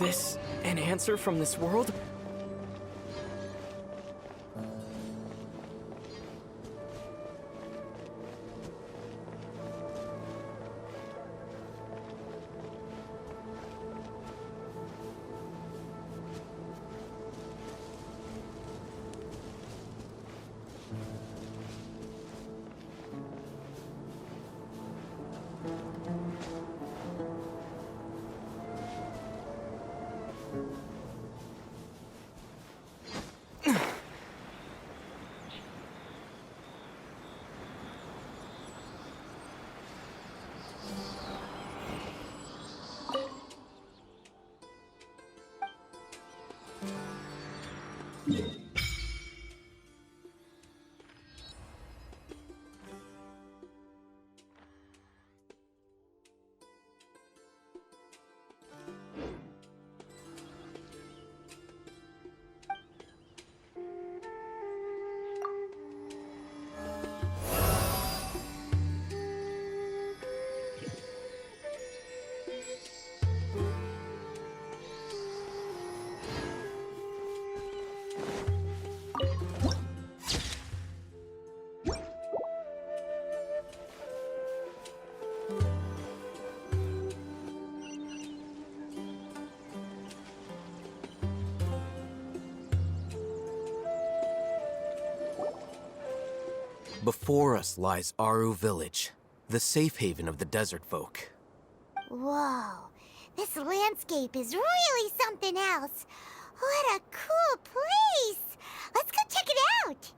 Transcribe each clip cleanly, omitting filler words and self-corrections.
this an answer from this world? Before us lies Aru Village, the safe haven of the desert folk. Whoa, this landscape is really something else. What a cool place! Let's go check it out!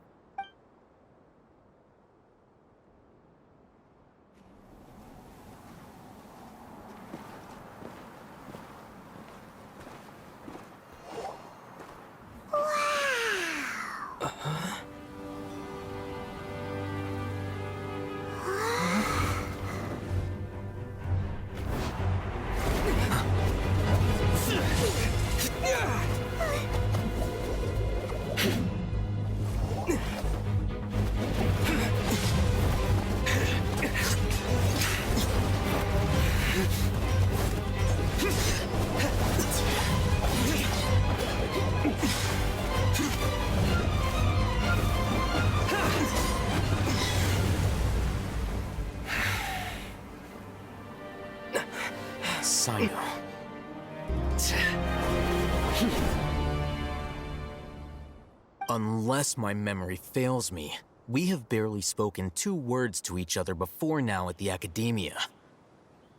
Sino. Unless my memory fails me, we have barely spoken 2 words to each other before now at the Academia.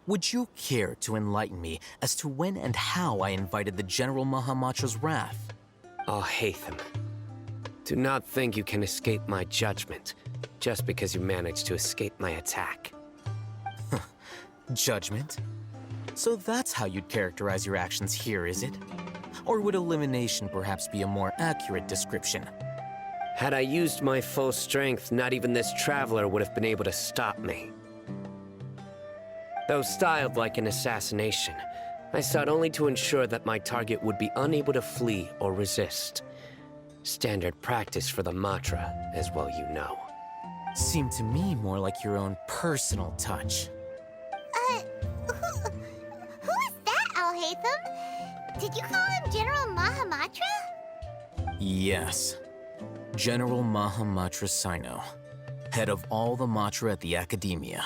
Would you care to enlighten me as to when and how I invited the General Mahamatra's wrath? Hatham, do not think you can escape my judgment just because you managed to escape my attack. Judgment? So that's how you'd characterize your actions here, is it? Or would elimination perhaps be a more accurate description? Had I used my full strength, not even this traveler would have been able to stop me. Though styled like an assassination, I sought only to ensure that my target would be unable to flee or resist. Standard practice for the Matra, as well you know. Seemed to me more like your own personal touch. Who is that, Alhaitham? Did you call him General Mahamatra? Yes. General Mahamatra Sino, head of all the Matra at the Academia.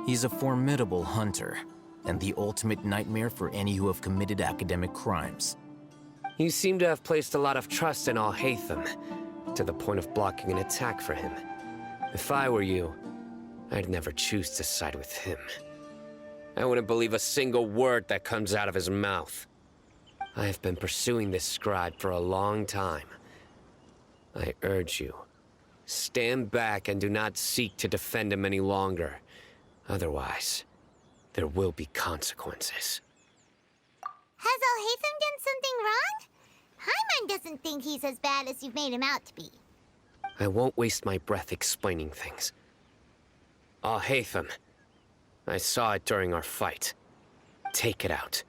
He's a formidable hunter, and the ultimate nightmare for any who have committed academic crimes. You seem to have placed a lot of trust in Alhaitham, to the point of blocking an attack for him. If I were you, I'd never choose to side with him. I wouldn't believe a single word that comes out of his mouth. I have been pursuing this scribe for a long time. I urge you, stand back and do not seek to defend him any longer. Otherwise, there will be consequences. Has Alhaitham done something wrong? Paimon doesn't think he's as bad as you've made him out to be. I won't waste my breath explaining things. Alhaitham, I saw it during our fight. Take it out.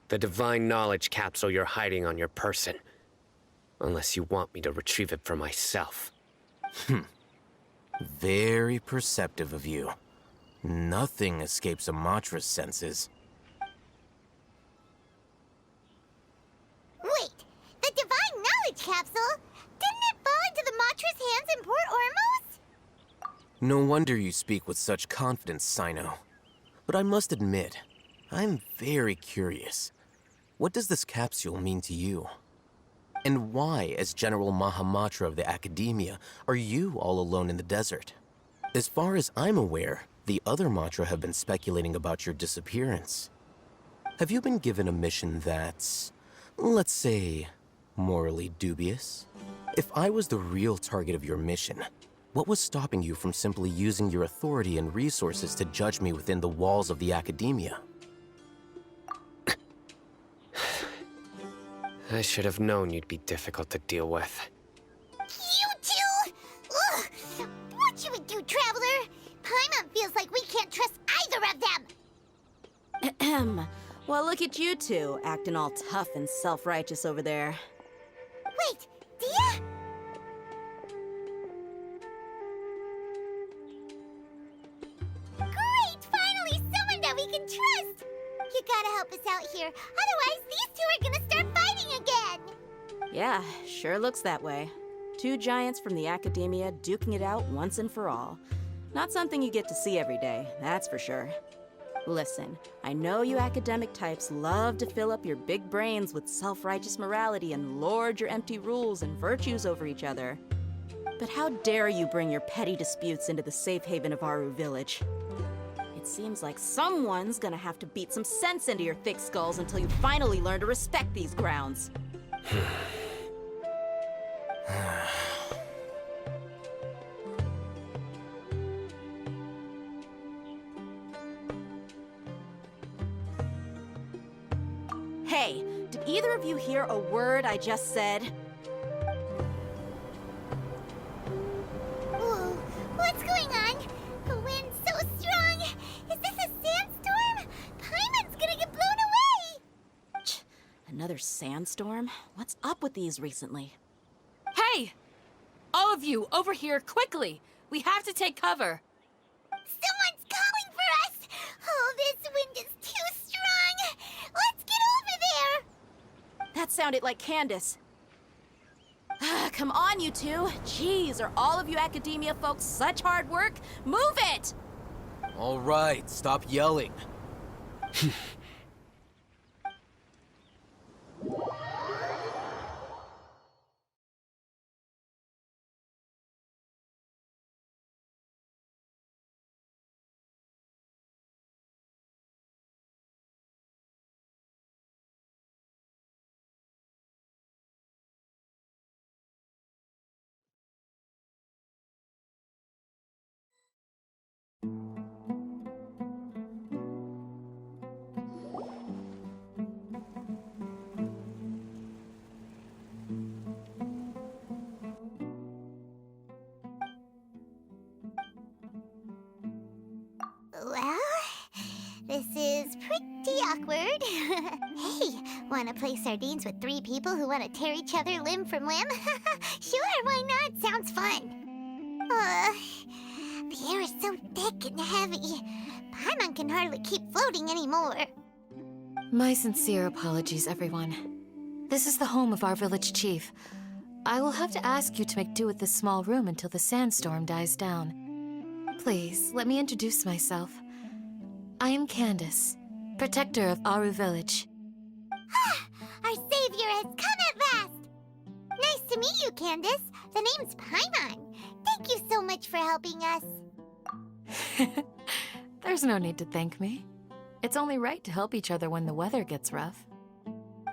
The divine knowledge capsule you're hiding on your person. Unless you want me to retrieve it for myself. Very perceptive of you. Nothing escapes a Matra's senses. capsule. Didn't it fall into the Matra's hands in Port Ormos? No wonder you speak with such confidence, Sino. But I must admit, I'm very curious. What does this capsule mean to you? And why, as General Mahamatra of the Academia, are you all alone in the desert? As far as I'm aware, the other Matra have been speculating about your disappearance. Have you been given a mission that's, let's say, morally dubious? If I was the real target of your mission, what was stopping you from simply using your authority and resources to judge me within the walls of the Academia? I should have known you'd be difficult to deal with. You two! Ugh! What you would do, Traveler? Paimon feels like we can't trust either of them! Ahem. Well, look at you two, acting all tough and self-righteous over there. Wait, Dia? Great! Finally, someone that we can trust! You gotta help us out here, otherwise these two are gonna start fighting again! Yeah, sure looks that way. Two giants from the Academia duking it out once and for all. Not something you get to see every day, that's for sure. Listen, I know you academic types love to fill up your big brains with self-righteous morality and lord your empty rules and virtues over each other. But how dare you bring your petty disputes into the safe haven of Aru Village? It seems like someone's gonna have to beat some sense into your thick skulls until you finally learn to respect these grounds. Hey, did either of you hear a word I just said? Whoa, what's going on? The wind's so strong! Is this a sandstorm? Paimon's gonna get blown away! Another sandstorm? What's up with these recently? Hey! All of you, over here, quickly! We have to take cover! Someone's calling for us! Oh, this wind is too strong! Let's get over there! That sounded like Candace. Come on, you two. Jeez, are all of you Academia folks such hard work? Move it! All right, stop yelling. Well, this is pretty awkward. Hey, wanna play sardines with three people who wanna tear each other limb from limb? Sure, why not? Sounds fun. The air is so thick and heavy. Paimon can hardly keep floating anymore. My sincere apologies, everyone. This is the home of our village chief. I will have to ask you to make do with this small room until the sandstorm dies down. Please, let me introduce myself. I am Candace, protector of Aru Village. Our savior has come at last! Nice to meet you, Candace. The name's Paimon. Thank you so much for helping us. There's no need to thank me. It's only right to help each other when the weather gets rough.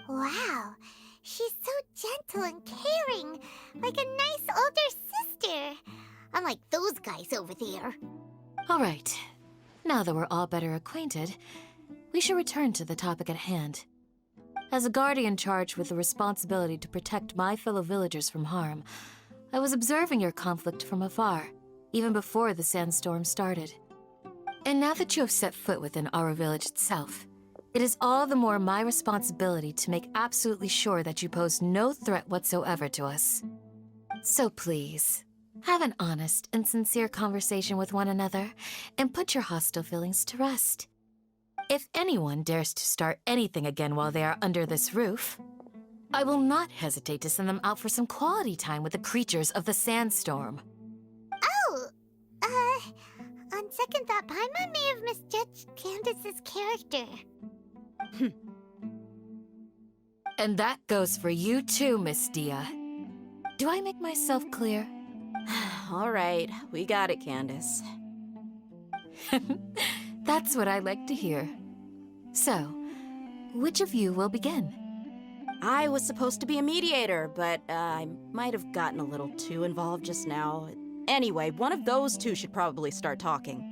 Wow, she's so gentle and caring, like a nice older sister. Unlike those guys over there. All right. Now that we're all better acquainted, we should return to the topic at hand. As a guardian charged with the responsibility to protect my fellow villagers from harm, I was observing your conflict from afar, even before the sandstorm started. And now that you have set foot within our village itself, it is all the more my responsibility to make absolutely sure that you pose no threat whatsoever to us. So please, have an honest and sincere conversation with one another, and put your hostile feelings to rest. If anyone dares to start anything again while they are under this roof, I will not hesitate to send them out for some quality time with the creatures of the sandstorm. Oh, on second thought, Paimon may have misjudged Candace's character. And that goes for you too, Miss Dia. Do I make myself clear? All right, we got it, Candace. That's what I like to hear. So, which of you will begin? I was supposed to be a mediator, but I might have gotten a little too involved just now. Anyway, one of those two should probably start talking.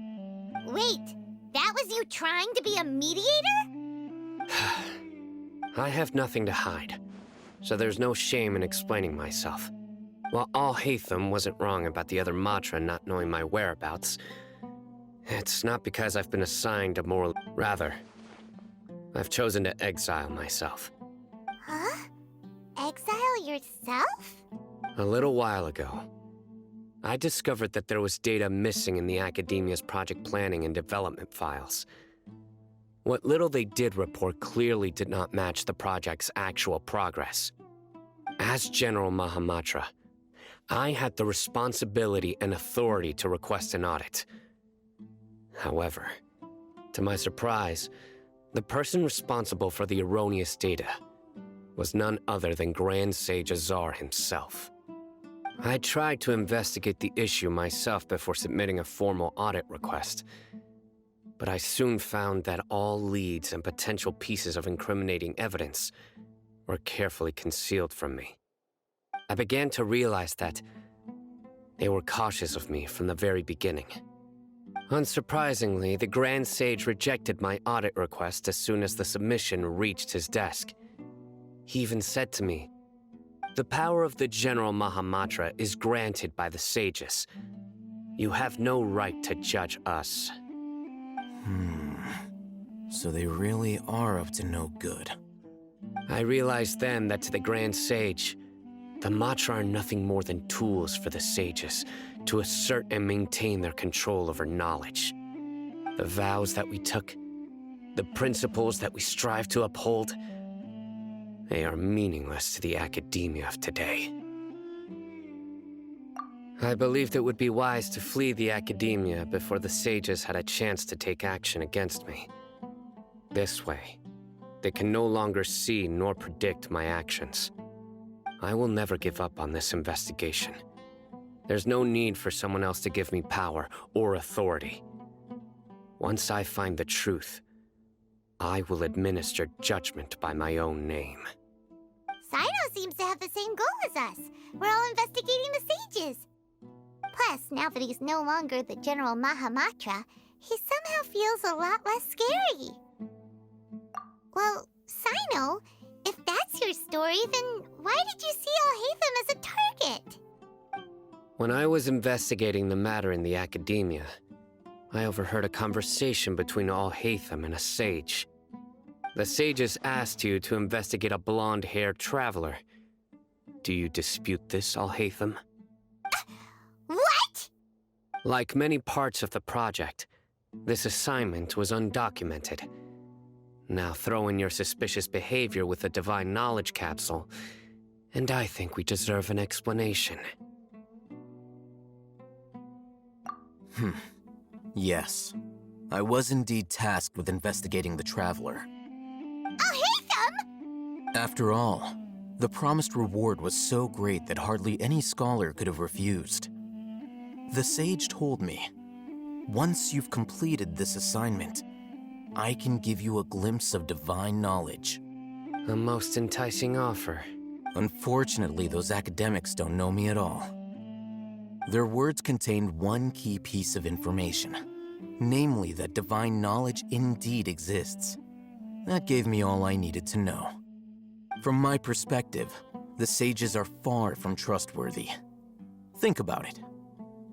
Wait, that was you trying to be a mediator? I have nothing to hide, so there's no shame in explaining myself. While Alhaitham wasn't wrong about the other Matra not knowing my whereabouts, it's not because I've been assigned a moral... Rather, I've chosen to exile myself. Huh? Exile yourself? A little while ago, I discovered that there was data missing in the Academia's project planning and development files. What little they did report clearly did not match the project's actual progress. As General Mahamatra, I had the responsibility and authority to request an audit. However, to my surprise, the person responsible for the erroneous data was none other than Grand Sage Azar himself. I tried to investigate the issue myself before submitting a formal audit request, but I soon found that all leads and potential pieces of incriminating evidence were carefully concealed from me. I began to realize that they were cautious of me from the very beginning. Unsurprisingly, the Grand Sage rejected my audit request as soon as the submission reached his desk. He even said to me, "The power of the General Mahamatra is granted by the sages. You have no right to judge us." So they really are up to no good. I realized then that to the Grand Sage, the Matra are nothing more than tools for the sages to assert and maintain their control over knowledge. The vows that we took, the principles that we strive to uphold, they are meaningless to the academia of today. I believed it would be wise to flee the academia before the sages had a chance to take action against me. This way, they can no longer see nor predict my actions. I will never give up on this investigation. There's no need for someone else to give me power or authority. Once I find the truth, I will administer judgment by my own name. Sino seems to have the same goal as us. We're all investigating the sages. Plus, now that he's no longer the General Mahamatra, he somehow feels a lot less scary. Well, Sino, if that's your story, then why did you see Alhaitham as a target? When I was investigating the matter in the academia, I overheard a conversation between Alhaitham and a sage. The sages asked you to investigate a blonde-haired traveler. Do you dispute this, Alhaitham? What? Like many parts of the project, this assignment was undocumented. Now throw in your suspicious behavior with the Divine Knowledge Capsule, and I think we deserve an explanation. Yes. I was indeed tasked with investigating the Traveler. Alhaitham? After all, the promised reward was so great that hardly any scholar could have refused. The sage told me, once you've completed this assignment, I can give you a glimpse of divine knowledge. A most enticing offer. Unfortunately, those academics don't know me at all. Their words contained one key piece of information, namely that divine knowledge indeed exists. That gave me all I needed to know. From my perspective, the sages are far from trustworthy. Think about it.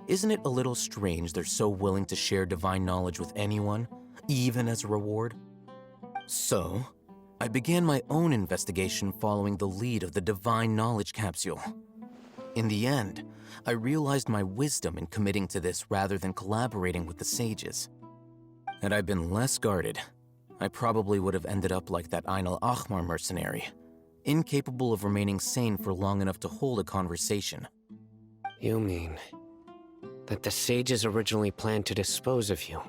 Isn't it a little strange they're so willing to share divine knowledge with anyone, even as a reward? So, I began my own investigation following the lead of the Divine Knowledge Capsule. In the end, I realized my wisdom in committing to this rather than collaborating with the sages. Had I been less guarded, I probably would have ended up like that Ain al-Ahmar mercenary, incapable of remaining sane for long enough to hold a conversation. You mean that the sages originally planned to dispose of you,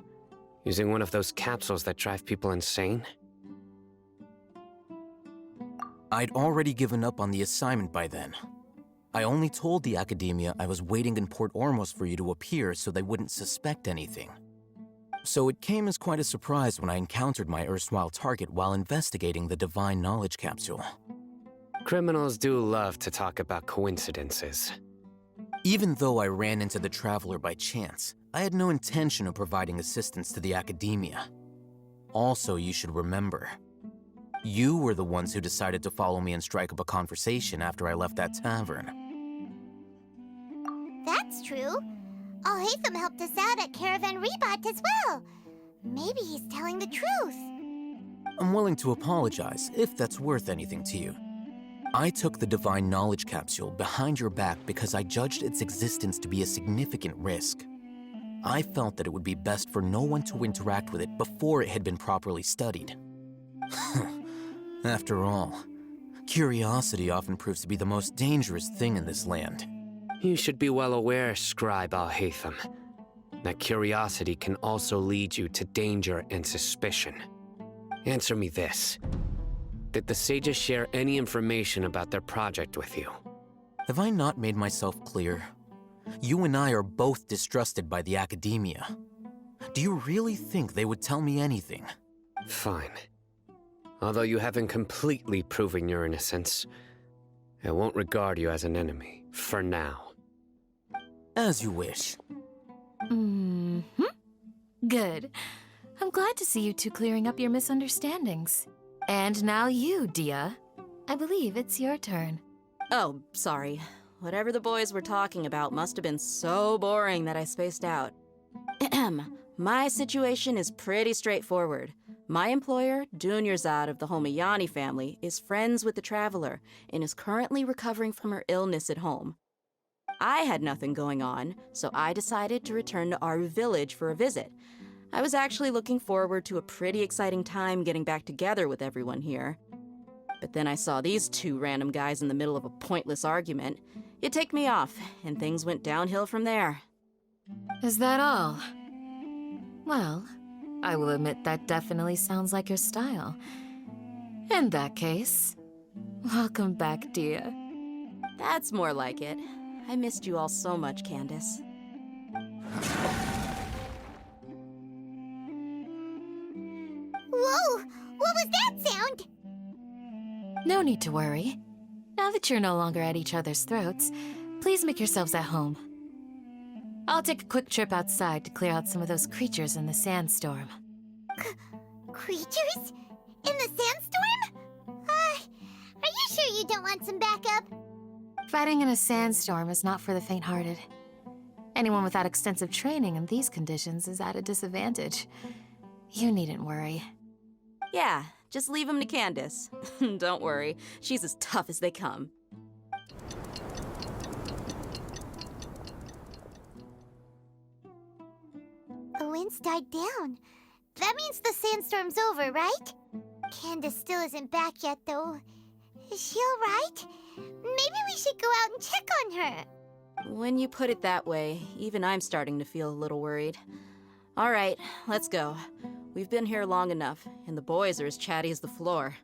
using one of those capsules that drive people insane? I'd already given up on the assignment by then. I only told the Academia I was waiting in Port Ormos for you to appear so they wouldn't suspect anything. So it came as quite a surprise when I encountered my erstwhile target while investigating the Divine Knowledge Capsule. Criminals do love to talk about coincidences. Even though I ran into the Traveler by chance, I had no intention of providing assistance to the Academia. Also, you should remember, you were the ones who decided to follow me and strike up a conversation after I left that tavern. That's true. Alhaitham helped us out at Caravan Rebot as well. Maybe he's telling the truth. I'm willing to apologize if that's worth anything to you. I took the Divine Knowledge Capsule behind your back because I judged its existence to be a significant risk. I felt that it would be best for no one to interact with it before it had been properly studied. After all, curiosity often proves to be the most dangerous thing in this land. You should be well aware, Scribe Alhaitham, that curiosity can also lead you to danger and suspicion. Answer me this. Did the sages share any information about their project with you? Have I not made myself clear? You and I are both distrusted by the Academia. Do you really think they would tell me anything? Fine. Although you haven't completely proven your innocence, I won't regard you as an enemy, for now. As you wish. Good. I'm glad to see you two clearing up your misunderstandings. And now you, Dia. I believe it's your turn. Oh, sorry. Whatever the boys were talking about must have been so boring that I spaced out. My situation is pretty straightforward. My employer, Dunyarzad of the Holmayani family, is friends with the Traveler and is currently recovering from her illness at home. I had nothing going on, so I decided to return to Aru village for a visit. I was actually looking forward to a pretty exciting time getting back together with everyone here. But then I saw these two random guys in the middle of a pointless argument. It ticked me off, and things went downhill from there. Is that all? Well, I will admit that definitely sounds like your style. In that case, welcome back, Dia. That's more like it. I missed you all so much, Candace. Whoa! What was that sound? No need to worry. Now that you're no longer at each other's throats, please make yourselves at home. I'll take a quick trip outside to clear out some of those creatures in the sandstorm. Creatures? In the sandstorm? Are you sure you don't want some backup? Fighting in a sandstorm is not for the faint-hearted. Anyone without extensive training in these conditions is at a disadvantage. You needn't worry. Yeah, just leave them to Candace. Don't worry, she's as tough as they come. The wind's died down. That means the sandstorm's over, right? Candace still isn't back yet, though. Is she alright? Maybe we should go out and check on her. When you put it that way, even I'm starting to feel a little worried. All right, let's go. We've been here long enough, and the boys are as chatty as the floor.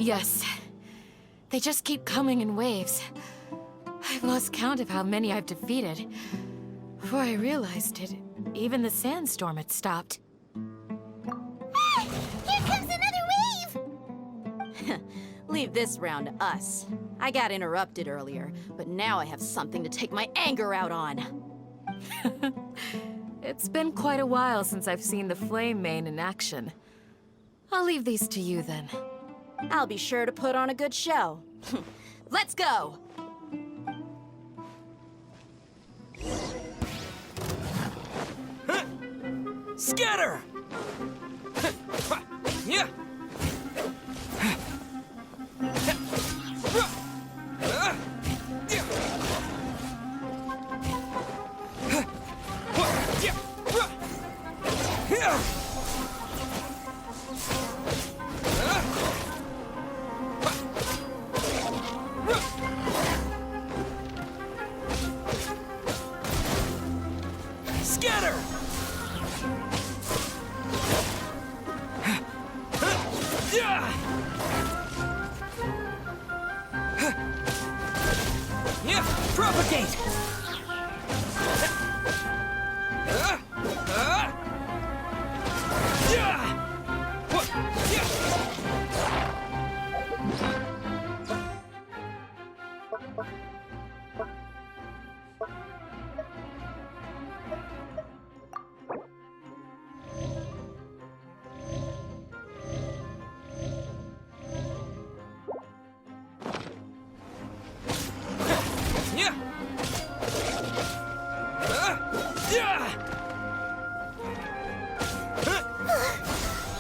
Yes. They just keep coming in waves. I've lost count of how many I've defeated. Before I realized it, even the sandstorm had stopped. Ah! Here comes another wave! Leave this round to us. I got interrupted earlier, but now I have something to take my anger out on. It's been quite a while since I've seen the Flame Mane in action. I'll leave these to you then. I'll be sure to put on a good show. Let's go! Scatter! Yeah! Scatter! Yeah, propagate!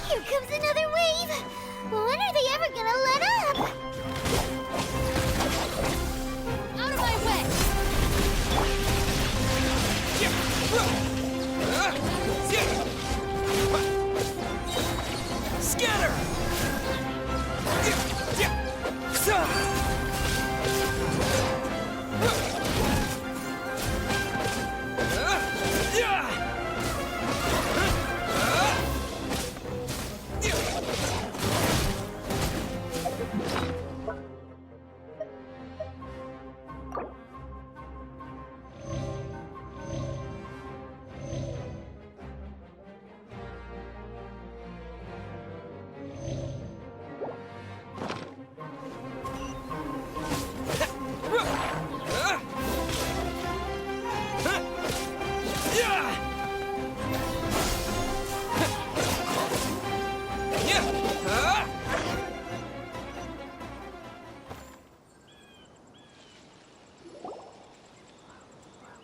Here comes another wave! When are they ever gonna let up? Out of my way! Scatter!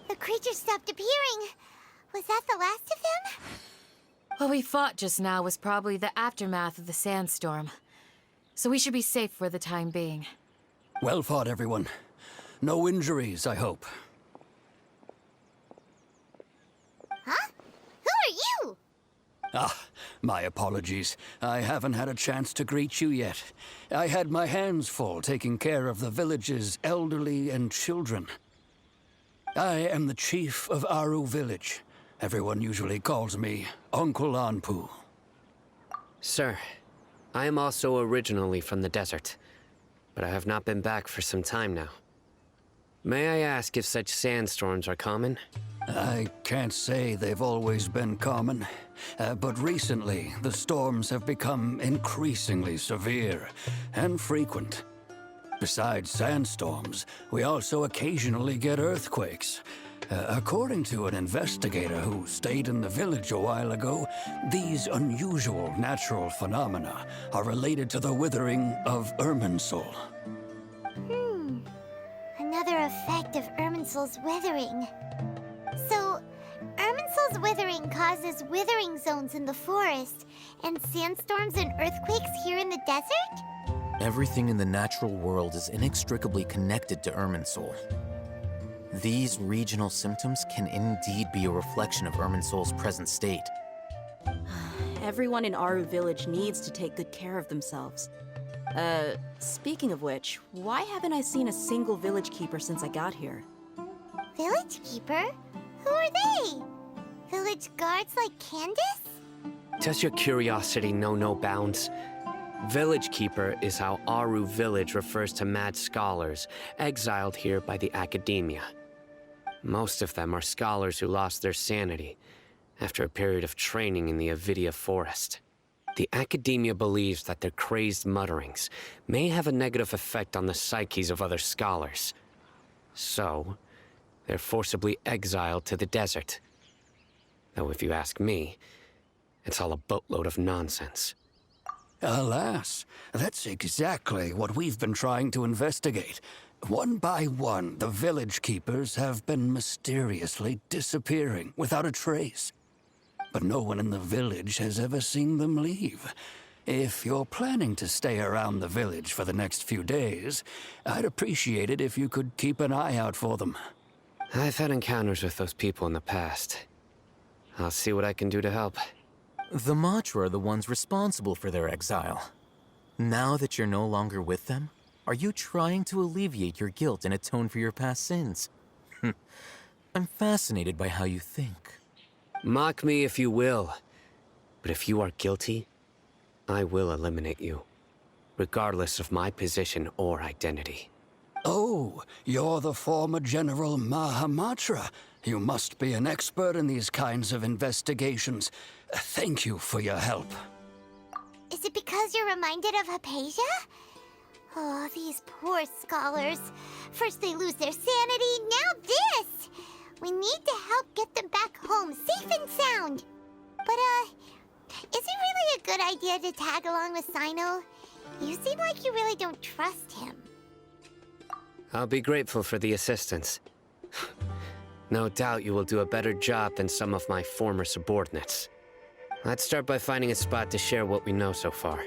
The creatures stopped appearing. Was that the last of them? What we fought just now was probably the aftermath of the sandstorm. So we should be safe for the time being. Well fought, everyone. No injuries, I hope. Huh? Who are you? Ah, my apologies. I haven't had a chance to greet you yet. I had my hands full taking care of the village's elderly and children. I am the chief of Aru village. Everyone usually calls me Uncle Anpu. Sir, I am also originally from the desert, but I have not been back for some time now. May I ask if such sandstorms are common? I can't say they've always been common, but recently the storms have become increasingly severe and frequent. Besides sandstorms, we also occasionally get earthquakes. According to an investigator who stayed in the village a while ago, these unusual natural phenomena are related to the withering of Irminsul. Another effect of Irminsul's withering. So, Irminsul's withering causes withering zones in the forest, and sandstorms and earthquakes here in the desert? Everything in the natural world is inextricably connected to Irminsul. These regional symptoms can indeed be a reflection of Irminsul's present state. Everyone in Aru village needs to take good care of themselves. Speaking of which, why haven't I seen a single village keeper since I got here? Village keeper? Who are they? Village guards like Candace? Does your curiosity know no bounds? Village Keeper is how Aru Village refers to mad scholars exiled here by the Academia. Most of them are scholars who lost their sanity after a period of training in the Avidia Forest. The Academia believes that their crazed mutterings may have a negative effect on the psyches of other scholars. So, they're forcibly exiled to the desert. Though if you ask me, it's all a boatload of nonsense. Alas, that's exactly what we've been trying to investigate. One by one, the village keepers have been mysteriously disappearing without a trace. But no one in the village has ever seen them leave. If you're planning to stay around the village for the next few days, I'd appreciate it if you could keep an eye out for them. I've had encounters with those people in the past. I'll see what I can do to help. The Matra are the ones responsible for their exile. Now that you're no longer with them, are you trying to alleviate your guilt and atone for your past sins? I'm fascinated by how you think. Mock me if you will, but if you are guilty, I will eliminate you, regardless of my position or identity. Oh, you're the former General Mahamatra. You must be an expert in these kinds of investigations. Thank you for your help. Is it because you're reminded of Hypatia? Oh, these poor scholars. First they lose their sanity, now this! We need to help get them back home, safe and sound. But, is it really a good idea to tag along with Sino? You seem like you really don't trust him. I'll be grateful for the assistance. No doubt you will do a better job than some of my former subordinates. Let's start by finding a spot to share what we know so far.